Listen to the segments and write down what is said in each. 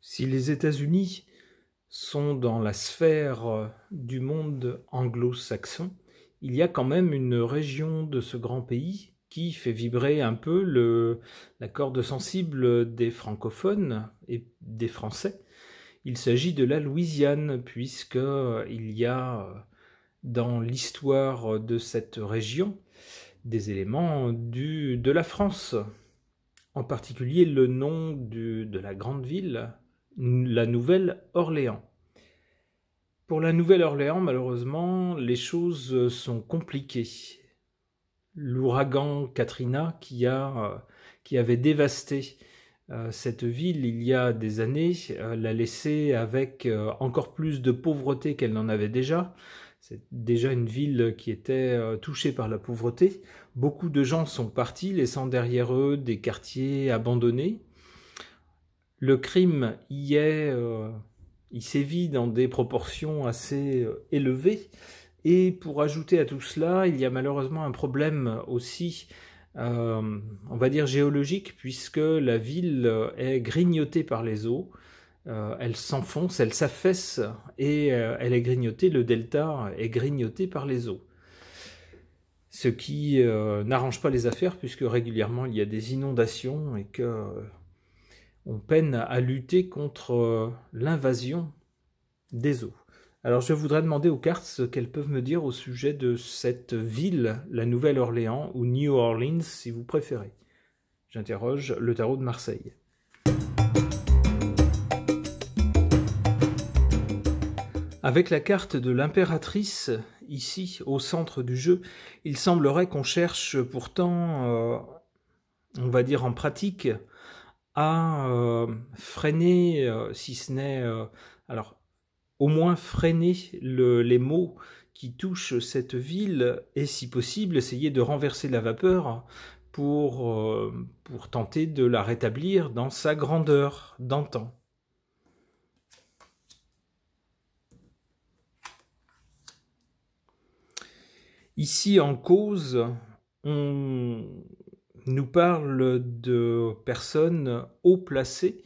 Si les États-Unis sont dans la sphère du monde anglo-saxon, il y a quand même une région de ce grand pays qui fait vibrer un peu la corde sensible des francophones et des Français. Il s'agit de la Louisiane, puisqu'il y a dans l'histoire de cette région des éléments de la France, en particulier le nom de la grande ville, la Nouvelle-Orléans. Pour la Nouvelle-Orléans, malheureusement, les choses sont compliquées. L'ouragan Katrina qui avait dévasté cette ville il y a des années l'a laissée avec encore plus de pauvreté qu'elle n'en avait déjà. C'est déjà une ville qui était touchée par la pauvreté. Beaucoup de gens sont partis, laissant derrière eux des quartiers abandonnés. Le crime il sévit dans des proportions assez élevées. Et pour ajouter à tout cela, il y a malheureusement un problème aussi, on va dire géologique, puisque la ville est grignotée par les eaux. Elle s'enfonce, elle s'affaisse et elle est grignotée, le delta est grignoté par les eaux. Ce qui n'arrange pas les affaires, puisque régulièrement il y a des inondations et que on peine à lutter contre l'invasion des eaux. Alors je voudrais demander aux cartes ce qu'elles peuvent me dire au sujet de cette ville, la Nouvelle-Orléans, ou New Orleans si vous préférez. J'interroge le tarot de Marseille. Avec la carte de l'impératrice, ici, au centre du jeu, il semblerait qu'on cherche pourtant, on va dire en pratique, à freiner, si ce n'est... alors, au moins freiner les maux qui touchent cette ville et, si possible, essayer de renverser la vapeur pour tenter de la rétablir dans sa grandeur d'antan. Ici, en cause, on nous parle de personnes haut placées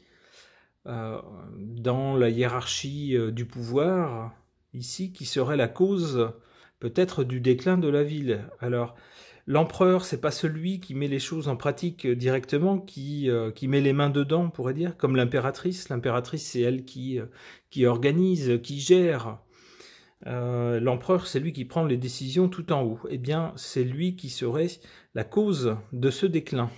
dans la hiérarchie du pouvoir, ici, qui serait la cause peut-être du déclin de la ville. Alors, l'empereur, c'est pas celui qui met les choses en pratique directement, qui met les mains dedans, on pourrait dire, comme l'impératrice. L'impératrice, c'est elle qui organise, qui gère. L'empereur, c'est lui qui prend les décisions tout en haut. Eh bien, c'est lui qui serait la cause de ce déclin.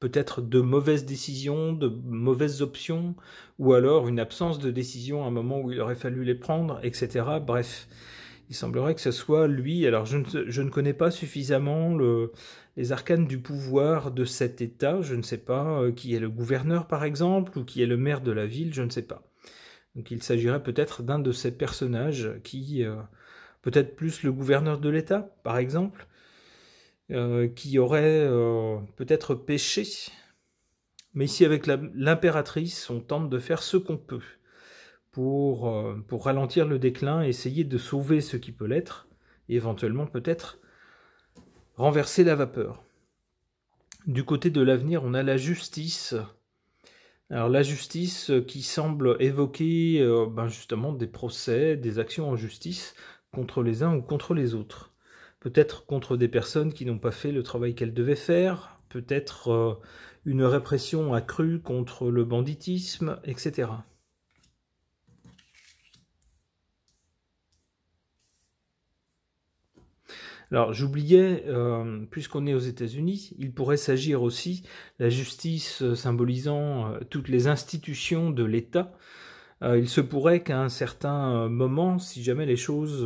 Peut-être de mauvaises décisions, de mauvaises options, ou alors une absence de décision à un moment où il aurait fallu les prendre, etc. Bref, il semblerait que ce soit lui. Alors, je ne connais pas suffisamment les arcanes du pouvoir de cet État. Je ne sais pas qui est le gouverneur, par exemple, ou qui est le maire de la ville, je ne sais pas. Donc il s'agirait peut-être d'un de ces personnages qui, peut-être plus le gouverneur de l'État, par exemple, qui aurait peut-être péché. Mais ici, avec l'impératrice, on tente de faire ce qu'on peut pour ralentir le déclin, essayer de sauver ce qui peut l'être, et éventuellement peut-être renverser la vapeur. Du côté de l'avenir, on a la justice. Alors la justice qui semble évoquer justement des procès, des actions en justice contre les uns ou contre les autres. Peut-être contre des personnes qui n'ont pas fait le travail qu'elles devaient faire, peut-être une répression accrue contre le banditisme, etc. Alors j'oubliais, puisqu'on est aux États-Unis, il pourrait s'agir aussi la justice symbolisant toutes les institutions de l'État. Il se pourrait qu'à un certain moment, si jamais les choses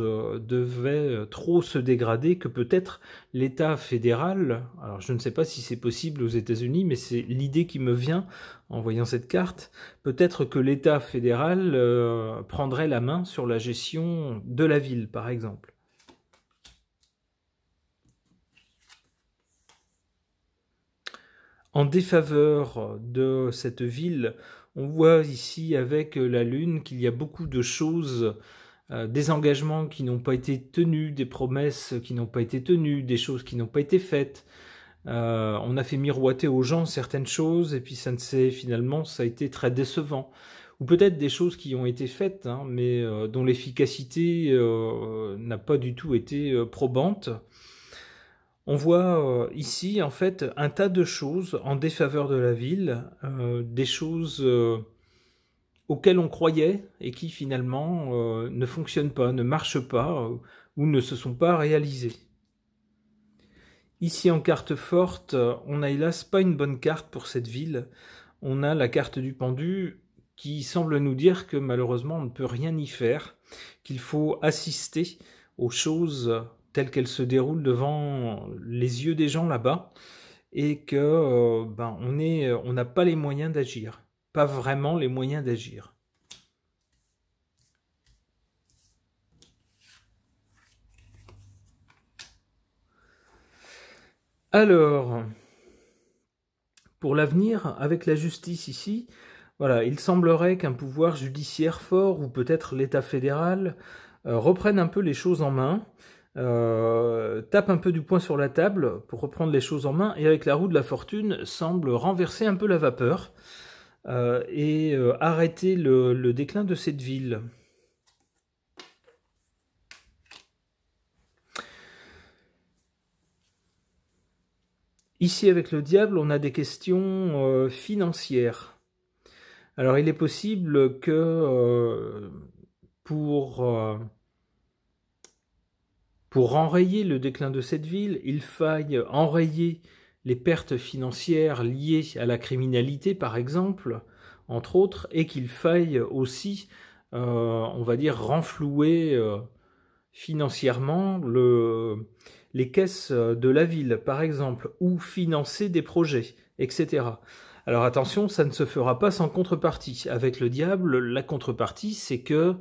devaient trop se dégrader, que peut-être l'État fédéral, alors je ne sais pas si c'est possible aux États-Unis, mais c'est l'idée qui me vient en voyant cette carte, peut-être que l'État fédéral prendrait la main sur la gestion de la ville, par exemple. En défaveur de cette ville, on voit ici avec la Lune qu'il y a beaucoup de choses, des engagements qui n'ont pas été tenus, des promesses qui n'ont pas été tenues, des choses qui n'ont pas été faites. On a fait miroiter aux gens certaines choses et puis finalement ça a été très décevant. Ou peut-être des choses qui ont été faites, hein, mais dont l'efficacité n'a pas du tout été probante. On voit ici en fait un tas de choses en défaveur de la ville, des choses auxquelles on croyait et qui finalement ne fonctionnent pas, ne marchent pas ou ne se sont pas réalisées. Ici en carte forte, on n'a hélas pas une bonne carte pour cette ville. On a la carte du pendu qui semble nous dire que malheureusement on ne peut rien y faire, qu'il faut assister aux choses telles qu'elles se déroulent devant les yeux des gens là-bas, et que on n'a pas les moyens d'agir, pas vraiment les moyens d'agir. Alors, pour l'avenir, avec la justice ici, voilà, il semblerait qu'un pouvoir judiciaire fort, ou peut-être l'État fédéral, reprenne un peu les choses en main, tape un peu du poing sur la table pour reprendre les choses en main, et avec la roue de la fortune, semble renverser un peu la vapeur et arrêter le déclin de cette ville. Ici, avec le diable, on a des questions financières. Alors, il est possible que pour enrayer le déclin de cette ville, il faille enrayer les pertes financières liées à la criminalité, par exemple, entre autres, et qu'il faille aussi, on va dire, renflouer financièrement les caisses de la ville, par exemple, ou financer des projets, etc. Alors attention, ça ne se fera pas sans contrepartie. Avec le diable, la contrepartie, c'est que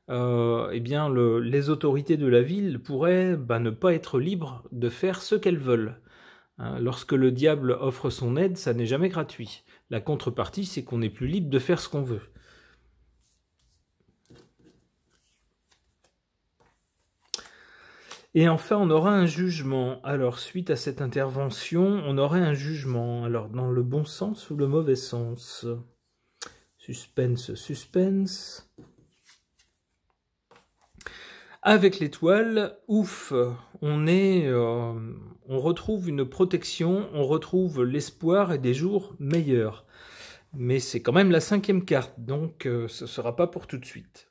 les autorités de la ville pourraient ne pas être libres de faire ce qu'elles veulent. Lorsque le diable offre son aide, ça n'est jamais gratuit. La contrepartie, c'est qu'on n'est plus libre de faire ce qu'on veut. Et enfin, on aura un jugement. Alors, suite à cette intervention, on aurait un jugement. Alors, dans le bon sens ou le mauvais sens? Suspense, suspense. Avec l'étoile, ouf, on retrouve une protection, on retrouve l'espoir et des jours meilleurs. Mais c'est quand même la 5e carte, donc ce ne sera pas pour tout de suite.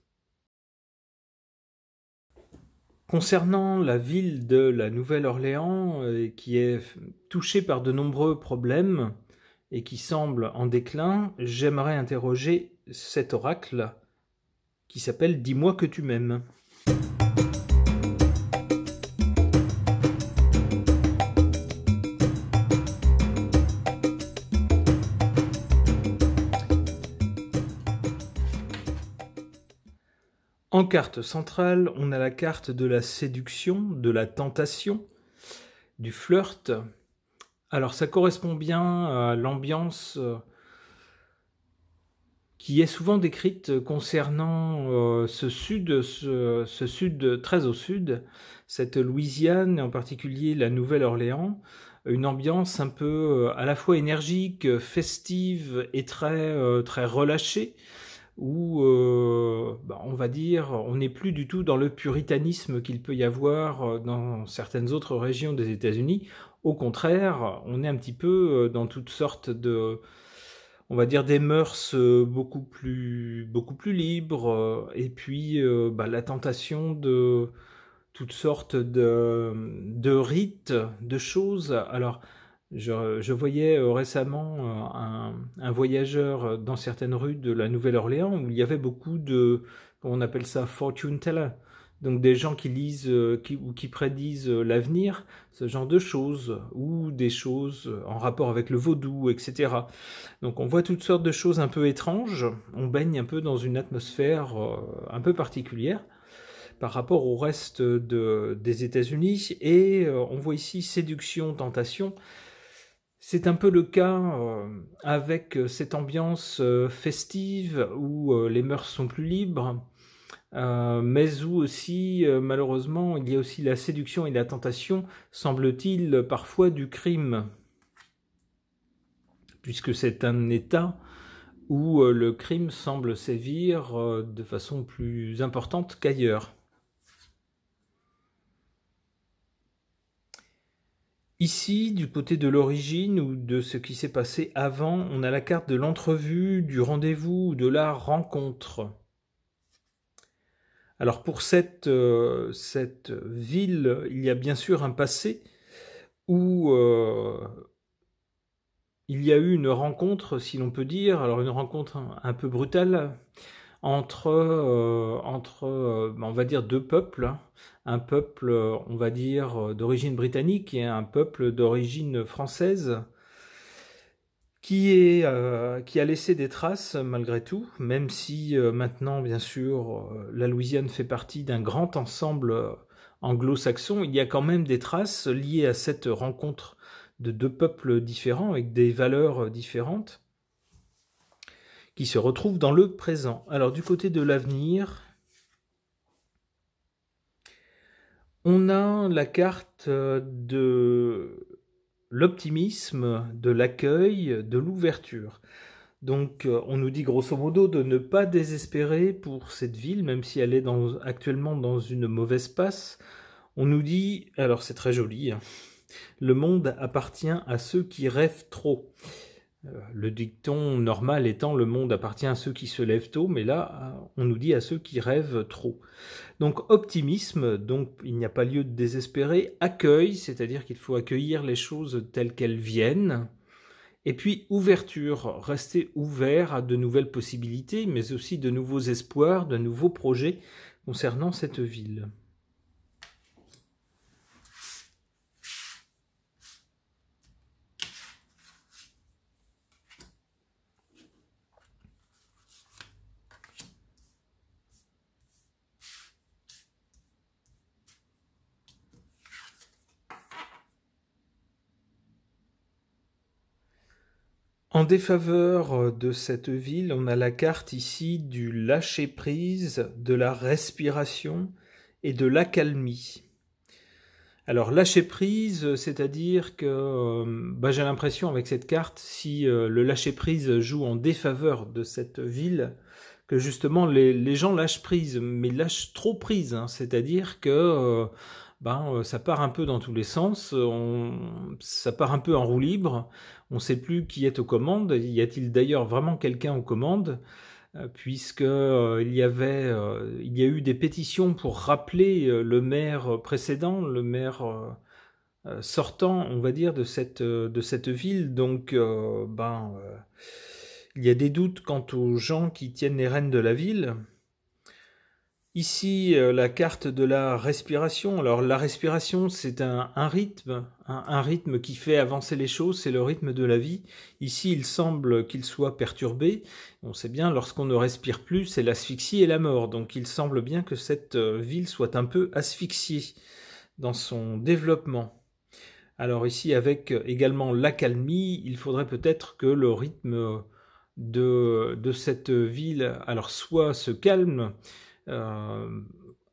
Concernant la ville de la Nouvelle-Orléans, qui est touchée par de nombreux problèmes et qui semble en déclin, j'aimerais interroger cet oracle qui s'appelle « Dis-moi que tu m'aimes ». En carte centrale, on a la carte de la séduction, de la tentation, du flirt. Alors ça correspond bien à l'ambiance qui est souvent décrite concernant ce sud très au sud, cette Louisiane, en particulier la Nouvelle-Orléans, une ambiance un peu à la fois énergique, festive et très relâchée, où on va dire on n'est plus du tout dans le puritanisme qu'il peut y avoir dans certaines autres régions des États-Unis. Au contraire, on est un petit peu dans toutes sortes de, on va dire, des mœurs beaucoup plus libres, et puis la tentation de toutes sortes de rites, de choses. Alors, je voyais récemment un voyageur dans certaines rues de la Nouvelle-Orléans où il y avait beaucoup de, on appelle ça fortune teller, donc des gens qui lisent ou qui prédisent l'avenir, ce genre de choses, ou des choses en rapport avec le vaudou, etc. Donc on voit toutes sortes de choses un peu étranges, on baigne un peu dans une atmosphère un peu particulière par rapport au reste des États-Unis, et on voit ici séduction, tentation. C'est un peu le cas avec cette ambiance festive où les mœurs sont plus libres, mais où aussi, malheureusement, il y a aussi la séduction et la tentation, semble-t-il, parfois du crime. puisque c'est un État où le crime semble sévir de façon plus importante qu'ailleurs. Ici, du côté de l'origine ou de ce qui s'est passé avant, on a la carte de l'entrevue, du rendez-vous ou de la rencontre. Alors pour cette ville, il y a bien sûr un passé où il y a eu une rencontre, si l'on peut dire, alors une rencontre un peu brutale, entre on va dire deux peuples, un peuple, on va dire, d'origine britannique et un peuple d'origine française, qui a laissé des traces malgré tout, même si maintenant, bien sûr, la Louisiane fait partie d'un grand ensemble anglo-saxon, il y a quand même des traces liées à cette rencontre de deux peuples différents avec des valeurs différentes qui se retrouvent dans le présent. Alors du côté de l'avenir, on a la carte de l'optimisme, de l'accueil, de l'ouverture. Donc on nous dit grosso modo de ne pas désespérer pour cette ville, même si elle est actuellement dans une mauvaise passe. On nous dit, alors c'est très joli, hein, le monde appartient à ceux qui rêvent trop. Le dicton normal étant le monde appartient à ceux qui se lèvent tôt, mais là on nous dit à ceux qui rêvent trop. Donc optimisme, donc il n'y a pas lieu de désespérer. Accueil, c'est-à-dire qu'il faut accueillir les choses telles qu'elles viennent. Et puis ouverture, rester ouvert à de nouvelles possibilités, mais aussi de nouveaux espoirs, de nouveaux projets concernant cette ville. En défaveur de cette ville, on a la carte ici du lâcher-prise, de la respiration et de l'accalmie. Alors lâcher-prise, c'est-à-dire que j'ai l'impression avec cette carte, si le lâcher-prise joue en défaveur de cette ville, que justement les gens lâchent prise, mais lâchent trop prise, hein, c'est-à-dire que ça part un peu dans tous les sens, ça part un peu en roue libre, on ne sait plus qui est aux commandes, y a-t-il d'ailleurs vraiment quelqu'un aux commandes, puisque il y a eu des pétitions pour rappeler le maire précédent, le maire sortant, on va dire, de cette ville, donc il y a des doutes quant aux gens qui tiennent les rênes de la ville. Ici, la carte de la respiration. Alors la respiration, c'est un rythme, un rythme qui fait avancer les choses, c'est le rythme de la vie. Ici, il semble qu'il soit perturbé. On sait bien, lorsqu'on ne respire plus, c'est l'asphyxie et la mort. Donc il semble bien que cette ville soit un peu asphyxiée dans son développement. Alors ici, avec également l'accalmie, il faudrait peut-être que le rythme de cette ville, alors soit se calme,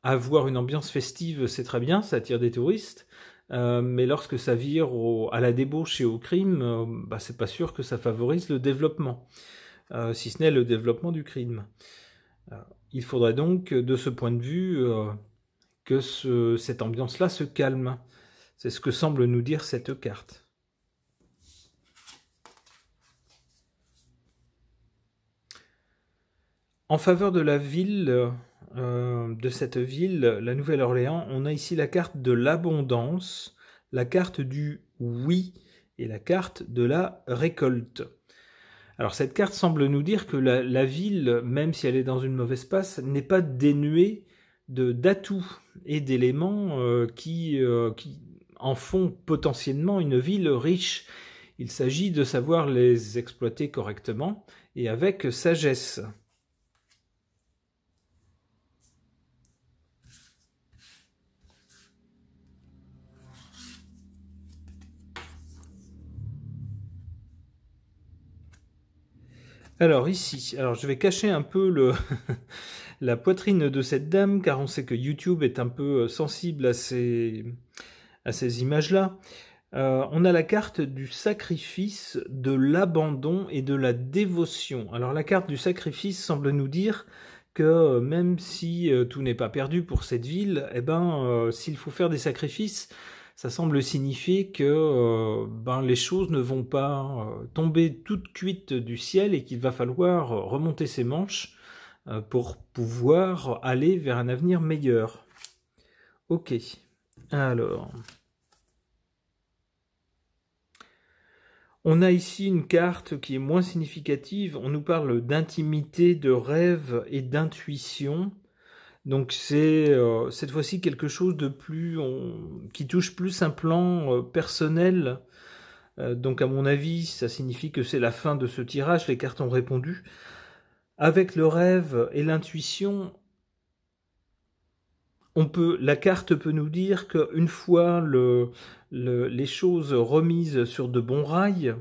avoir une ambiance festive, c'est très bien, ça attire des touristes, mais lorsque ça vire à la débauche et au crime, c'est pas sûr que ça favorise le développement, si ce n'est le développement du crime. Il faudrait donc, de ce point de vue, que cette ambiance-là se calme. C'est ce que semble nous dire cette carte. En faveur de la ville, de cette ville, la Nouvelle-Orléans, on a ici la carte de l'abondance, la carte du oui et la carte de la récolte. Alors cette carte semble nous dire que la ville, même si elle est dans une mauvaise passe, n'est pas dénuée d'atouts et d'éléments qui en font potentiellement une ville riche. Il s'agit de savoir les exploiter correctement et avec sagesse. Alors ici, je vais cacher un peu la poitrine de cette dame, car on sait que YouTube est un peu sensible à ces images-là. On a la carte du sacrifice, de l'abandon et de la dévotion. Alors la carte du sacrifice semble nous dire que même si tout n'est pas perdu pour cette ville, eh ben, s'il faut faire des sacrifices, ça semble signifier que les choses ne vont pas tomber toutes cuites du ciel et qu'il va falloir remonter ses manches pour pouvoir aller vers un avenir meilleur. Ok, alors... On a ici une carte qui est moins significative. On nous parle d'intimité, de rêve et d'intuition. Donc c'est cette fois-ci quelque chose de plus qui touche plus un plan personnel. Donc à mon avis, ça signifie que c'est la fin de ce tirage. Les cartes ont répondu. Avec le rêve et l'intuition, la carte peut nous dire qu'une fois les choses remises sur de bons rails,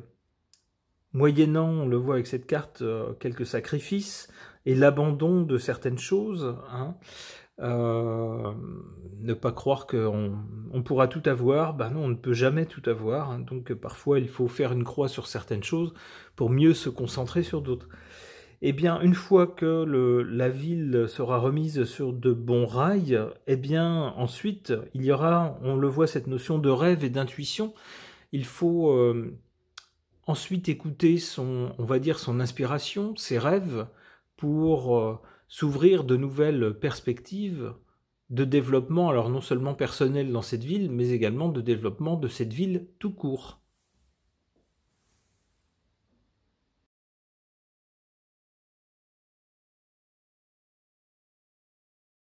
moyennant, on le voit avec cette carte, quelques sacrifices et l'abandon de certaines choses, hein, ne pas croire qu'on pourra tout avoir, non, on ne peut jamais tout avoir, hein, donc parfois il faut faire une croix sur certaines choses pour mieux se concentrer sur d'autres. Eh bien, une fois que la ville sera remise sur de bons rails, eh bien, ensuite, il y aura, on le voit, cette notion de rêve et d'intuition. Il faut ensuite écouter on va dire, son inspiration, ses rêves, pour s'ouvrir de nouvelles perspectives de développement, alors non seulement personnel dans cette ville, mais également de développement de cette ville tout court.